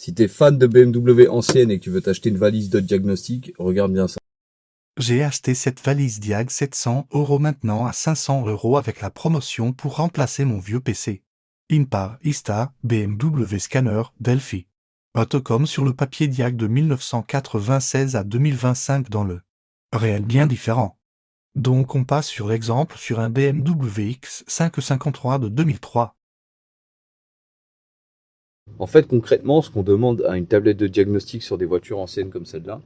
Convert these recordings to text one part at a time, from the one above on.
Si t'es fan de BMW ancienne et que tu veux t'acheter une valise de diagnostic, regarde bien ça. J'ai acheté cette valise Diag 700 € maintenant à 500 € avec la promotion pour remplacer mon vieux PC. Impar, Ista, BMW Scanner, Delphi. Autocom sur le papier Diag de 1996 à 2025 dans le réel bien différent. Donc on passe sur l'exemple sur un BMW X553 de 2003. En fait, concrètement, ce qu'on demande à une tablette de diagnostic sur des voitures anciennes comme celle-là,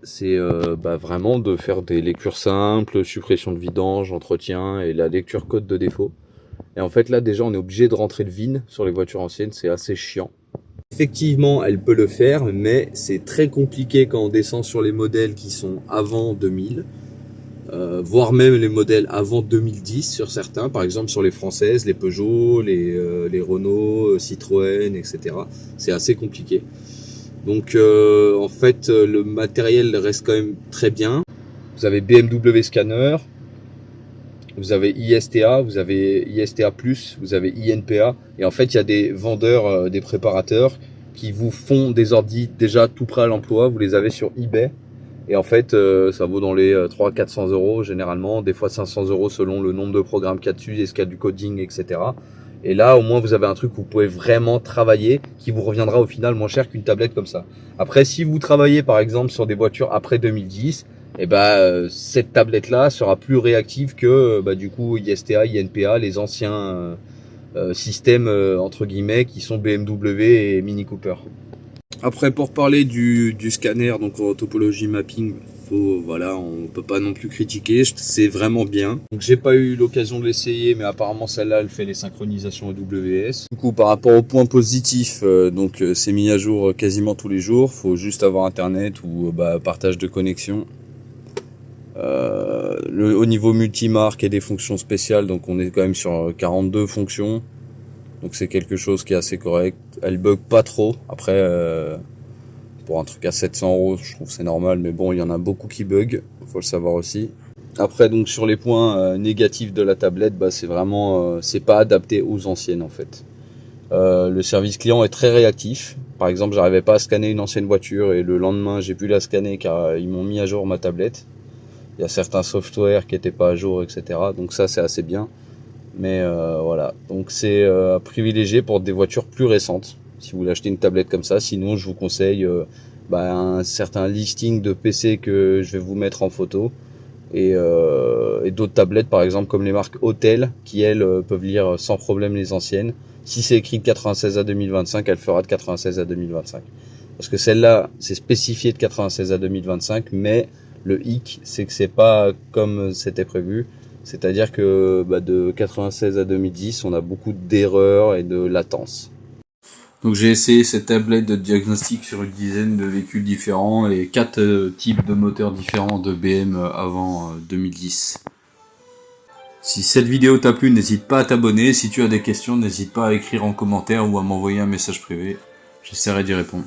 c'est vraiment de faire des lectures simples, suppression de vidange, entretien et la lecture code de défaut. Et en fait, là, déjà, on est obligé de rentrer le VIN sur les voitures anciennes, c'est assez chiant. Effectivement, elle peut le faire, mais c'est très compliqué quand on descend sur les modèles qui sont avant 2000, voire même les modèles avant 2010 sur certains, par exemple sur les françaises, les Peugeot, les Renault, Citroën, etc. C'est assez compliqué. Donc en fait, le matériel reste quand même très bien. Vous avez BMW Scanner, vous avez ISTA, vous avez ISTA+, vous avez INPA. Et en fait, il y a des vendeurs, des préparateurs qui vous font des ordis déjà tout prêts à l'emploi. Vous les avez sur eBay. Et en fait, ça vaut dans les 300-400 € généralement, des fois 500 € selon le nombre de programmes qu'il y a dessus, est-ce qu'il y a du coding, etc. Et là, au moins, vous avez un truc où vous pouvez vraiment travailler, qui vous reviendra au final moins cher qu'une tablette comme ça. Après, si vous travaillez par exemple sur des voitures après 2010, cette tablette-là sera plus réactive que du coup ISTA, INPA, les anciens systèmes entre guillemets qui sont BMW et Mini Cooper. Après, pour parler du scanner, donc en topologie mapping, on peut pas non plus critiquer, c'est vraiment bien. Donc j'ai pas eu l'occasion de l'essayer, mais apparemment celle-là, elle fait les synchronisations AWS. Du coup, par rapport aux points positifs, c'est mis à jour quasiment tous les jours. Faut juste avoir internet ou partage de connexion. Au niveau multimarque et des fonctions spéciales, donc on est quand même sur 42 fonctions. Donc c'est quelque chose qui est assez correct. Elle bug pas trop. Après, pour un truc à 700 €, je trouve c'est normal. Mais bon, il y en a beaucoup qui bug. Faut le savoir aussi. Après, donc sur les points négatifs de la tablette, c'est vraiment, c'est pas adapté aux anciennes en fait. Le service client est très réactif. Par exemple, j'arrivais pas à scanner une ancienne voiture et le lendemain, j'ai pu la scanner car ils m'ont mis à jour ma tablette. Il y a certains softwares qui étaient pas à jour, etc. Donc ça, c'est assez bien. Mais voilà, donc c'est à privilégier pour des voitures plus récentes. Si vous voulez acheter une tablette comme ça, sinon je vous conseille un certain listing de PC que je vais vous mettre en photo et d'autres tablettes par exemple comme les marques Autel qui elles peuvent lire sans problème les anciennes. Si c'est écrit de 96 à 2025, elle fera de 96 à 2025. Parce que celle-là, c'est spécifié de 96 à 2025, mais le hic, c'est que c'est pas comme c'était prévu. C'est-à-dire que de 96 à 2010, on a beaucoup d'erreurs et de latence. Donc j'ai essayé cette tablette de diagnostic sur une dizaine de véhicules différents et 4 types de moteurs différents de BM avant 2010. Si cette vidéo t'a plu, n'hésite pas à t'abonner. Si tu as des questions, n'hésite pas à écrire en commentaire ou à m'envoyer un message privé. J'essaierai d'y répondre.